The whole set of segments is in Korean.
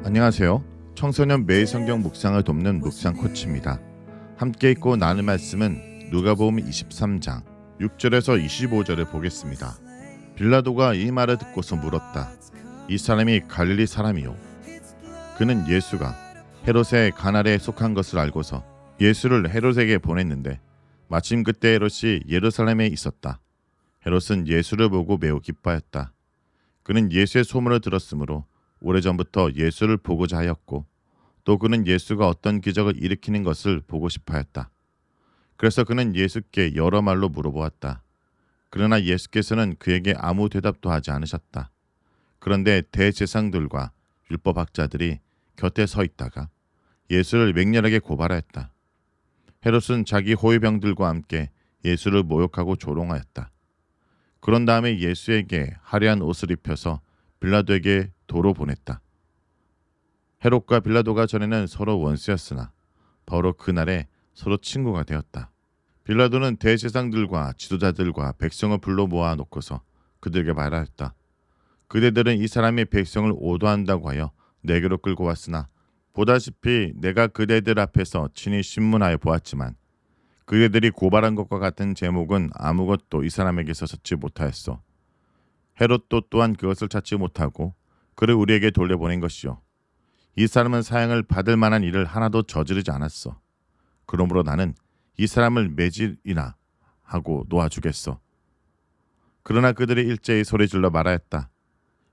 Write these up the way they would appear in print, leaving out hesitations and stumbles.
안녕하세요. 청소년 매일 성경 묵상을 돕는 묵상 코치입니다. 함께 읽고 나눌 말씀은 누가복음 23장 6절에서 25절을 보겠습니다. 빌라도가 이 말을 듣고서 물었다. 이 사람이 갈릴리 사람이요? 그는 예수가 헤롯의 가나라에 속한 것을 알고서 예수를 헤롯에게 보냈는데 마침 그때 헤롯이 예루살렘에 있었다. 헤롯은 예수를 보고 매우 기뻐하였다. 그는 예수의 소문을 들었으므로 오래전부터 예수를 보고자 하였고 또 그는 예수가 어떤 기적을 일으키는 것을 보고 싶어 하였다. 그래서 그는 예수께 여러 말로 물어보았다. 그러나 예수께서는 그에게 아무 대답도 하지 않으셨다. 그런데 대제사장들과 율법학자들이 곁에 서 있다가 예수를 맹렬하게 고발하였다. 헤롯은 자기 호위병들과 함께 예수를 모욕하고 조롱하였다. 그런 다음에 예수에게 화려한 옷을 입혀서 빌라도에게 도로 보냈다. 헤롯과 빌라도가 전에는 서로 원수였으나 바로 그날에 서로 친구가 되었다. 빌라도는 대제사장들과 지도자들과 백성을 불러 모아놓고서 그들에게 말하였다. 그대들은 이 사람이 백성을 오도한다고 하여 내게로 끌고 왔으나 보다시피 내가 그대들 앞에서 친히 신문하여 보았지만 그대들이 고발한 것과 같은 제목은 아무것도 이 사람에게서 찾지 못하였소. 헤롯도 또한 그것을 찾지 못하고 그를 우리에게 돌려보낸 것이요. 이 사람은 사형을 받을 만한 일을 하나도 저지르지 않았어. 그러므로 나는 이 사람을 매질이나 하고 놓아주겠소. 그러나 그들이 일제히 소리질러 말하였다.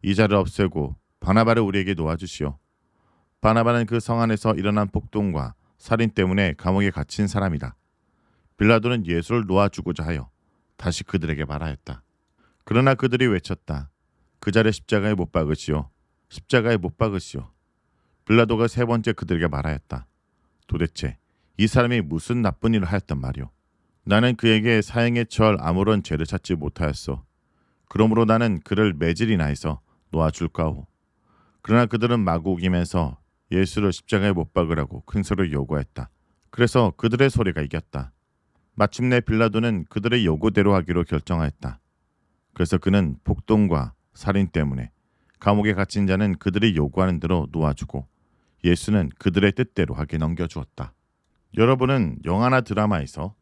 이 자를 없애고 바나바를 우리에게 놓아주시오. 바나바는 그 성 안에서 일어난 폭동과 살인 때문에 감옥에 갇힌 사람이다. 빌라도는 예수를 놓아주고자 하여 다시 그들에게 말하였다. 그러나 그들이 외쳤다. 그 자를 십자가에 못 박으시오. 십자가에 못 박으시오. 빌라도가 세 번째 그들에게 말하였다. 도대체 이 사람이 무슨 나쁜 일을 하였단 말이오. 나는 그에게 사형에 처할 아무런 죄를 찾지 못하였소. 그러므로 나는 그를 매질이나 해서 놓아줄까오. 그러나 그들은 마구 우기면서 예수를 십자가에 못 박으라고 큰 소리로 요구했다. 그래서 그들의 소리가 이겼다. 마침내 빌라도는 그들의 요구대로 하기로 결정하였다. 그래서 그는 폭동과 살인 때문에 감옥에 갇힌 자는 그들이 요구하는 대로 놓아주고 예수는 그들의 뜻대로 하게 넘겨주었다. 여러분은 영화나 드라마에서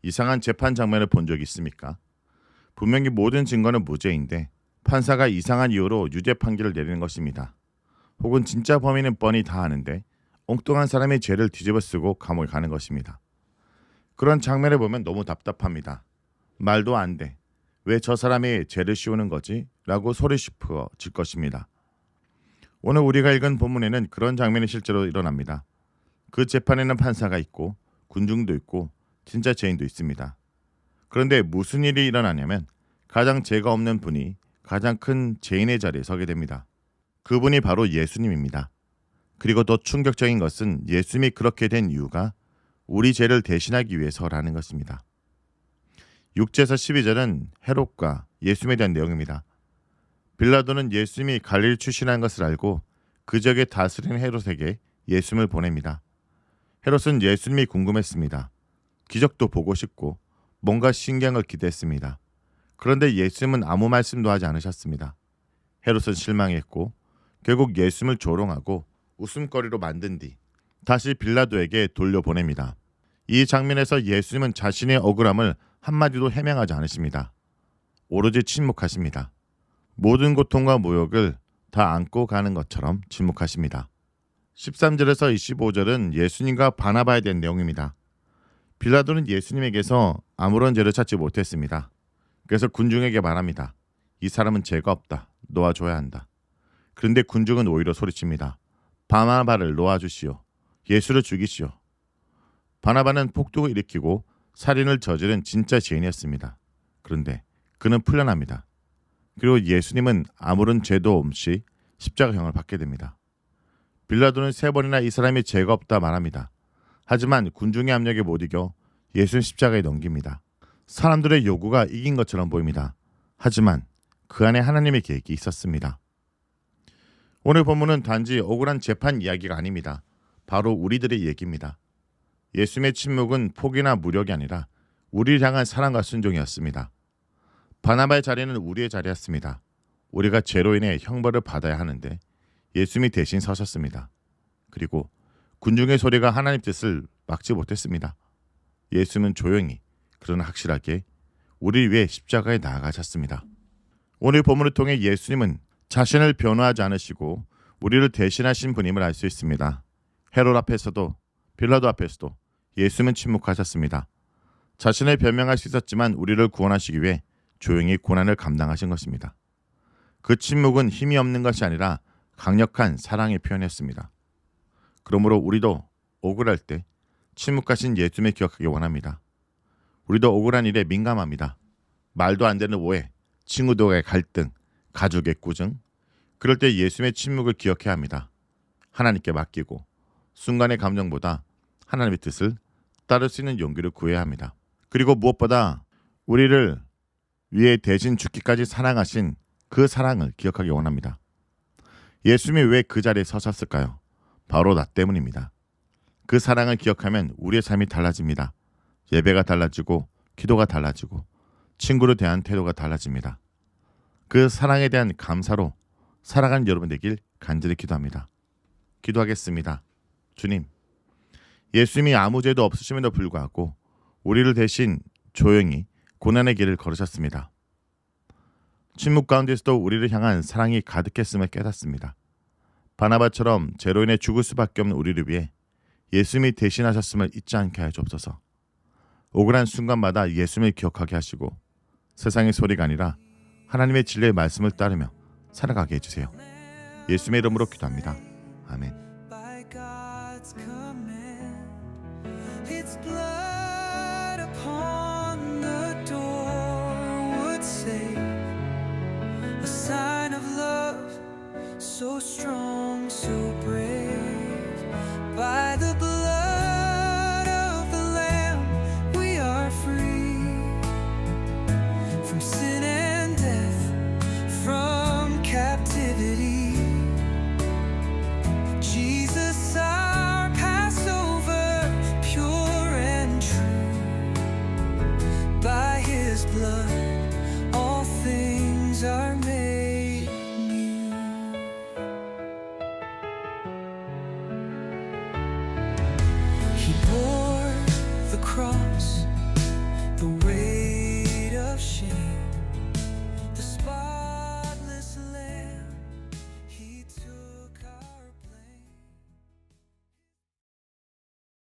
이상한 재판 장면을 본 적 있습니까? 분명히 모든 증거는 무죄인데 판사가 이상한 이유로 유죄 판결을 내리는 것입니다. 혹은 진짜 범인은 뻔히 다 아는데 엉뚱한 사람이 죄를 뒤집어쓰고 감옥에 가는 것입니다. 그런 장면을 보면 너무 답답합니다. 말도 안 돼. 왜 저 사람이 죄를 씌우는 거지? 라고 소리 싶어질 것입니다. 오늘 우리가 읽은 본문에는 그런 장면이 실제로 일어납니다. 그 재판에는 판사가 있고 군중도 있고 진짜 죄인도 있습니다. 그런데 무슨 일이 일어나냐면 가장 죄가 없는 분이 가장 큰 죄인의 자리에 서게 됩니다. 그분이 바로 예수님입니다. 그리고 더 충격적인 것은 예수님이 그렇게 된 이유가 우리 죄를 대신하기 위해서라는 것입니다. 6절에서 12절은 헤롯과 예수님에 대한 내용입니다. 빌라도는 예수님이 갈릴리 출신이라는 것을 알고 그 지역에 다스리는 헤롯에게 예수님을 보냅니다. 헤롯은 예수님이 궁금했습니다. 기적도 보고 싶고 뭔가 신기한 걸 기대했습니다. 그런데 예수님은 아무 말씀도 하지 않으셨습니다. 헤롯은 실망했고 결국 예수님을 조롱하고 웃음거리로 만든 뒤 다시 빌라도에게 돌려보냅니다. 이 장면에서 예수님은 자신의 억울함을 한마디도 해명하지 않으십니다. 오로지 침묵하십니다. 모든 고통과 모욕을 다 안고 가는 것처럼 침묵하십니다. 13절에서 25절은 예수님과 바나바에 대한 내용입니다. 빌라도는 예수님에게서 아무런 죄를 찾지 못했습니다. 그래서 군중에게 말합니다. 이 사람은 죄가 없다. 놓아줘야 한다. 그런데 군중은 오히려 소리칩니다. 바나바를 놓아주시오. 예수를 죽이시오. 바나바는 폭동을 일으키고 살인을 저지른 진짜 죄인이었습니다. 그런데 그는 풀려납니다. 그리고 예수님은 아무런 죄도 없이 십자가형을 받게 됩니다. 빌라도는 세 번이나 이 사람이 죄가 없다 말합니다. 하지만 군중의 압력에 못 이겨 예수는 십자가에 넘깁니다. 사람들의 요구가 이긴 것처럼 보입니다. 하지만 그 안에 하나님의 계획이 있었습니다. 오늘 본문은 단지 억울한 재판 이야기가 아닙니다. 바로 우리들의 얘기입니다. 예수님의 침묵은 포기나 무력이 아니라 우리를 향한 사랑과 순종이었습니다. 바나바의 자리는 우리의 자리였습니다. 우리가 죄로 인해 형벌을 받아야 하는데 예수님이 대신 서셨습니다. 그리고 군중의 소리가 하나님 뜻을 막지 못했습니다. 예수님은 조용히 그러나 확실하게 우리를 위해 십자가에 나아가셨습니다. 오늘 본문을 통해 예수님은 자신을 변호하지 않으시고 우리를 대신하신 분임을 알 수 있습니다. 헤롯 앞에서도 빌라도 앞에서도 예수님은 침묵하셨습니다. 자신을 변명할 수 있었지만 우리를 구원하시기 위해 조용히 고난을 감당하신 것입니다. 그 침묵은 힘이 없는 것이 아니라 강력한 사랑의 표현이었습니다. 그러므로 우리도 억울할 때 침묵하신 예수님을 기억하기 원합니다. 우리도 억울한 일에 민감합니다. 말도 안 되는 오해, 친구들과의 갈등, 가족의 꾸중. 그럴 때 예수님의 침묵을 기억해야 합니다. 하나님께 맡기고 순간의 감정보다 하나님의 뜻을 따를 수 있는 용기를 구해야 합니다. 그리고 무엇보다 우리를 위해 대신 죽기까지 사랑하신 그 사랑을 기억하기 원합니다. 예수님이 왜 그 자리에 서셨을까요? 바로 나 때문입니다. 그 사랑을 기억하면 우리의 삶이 달라집니다. 예배가 달라지고 기도가 달라지고 친구를 대한 태도가 달라집니다. 그 사랑에 대한 감사로 살아가는 여러분 되길 간절히 기도합니다. 기도하겠습니다. 주님, 예수님이 아무 죄도 없으심에도 불구하고 우리를 대신 조용히 고난의 길을 걸으셨습니다. 침묵 가운데서도 우리를 향한 사랑이 가득했음을 깨닫습니다. 바나바처럼 죄로 인해 죽을 수밖에 없는 우리를 위해 예수님이 대신하셨음을 잊지 않게 하여 주옵소서. 억울한 순간마다 예수님을 기억하게 하시고 세상의 소리가 아니라 하나님의 진리의 말씀을 따르며 살아가게 해주세요. 예수님의 이름으로 기도합니다. 아멘.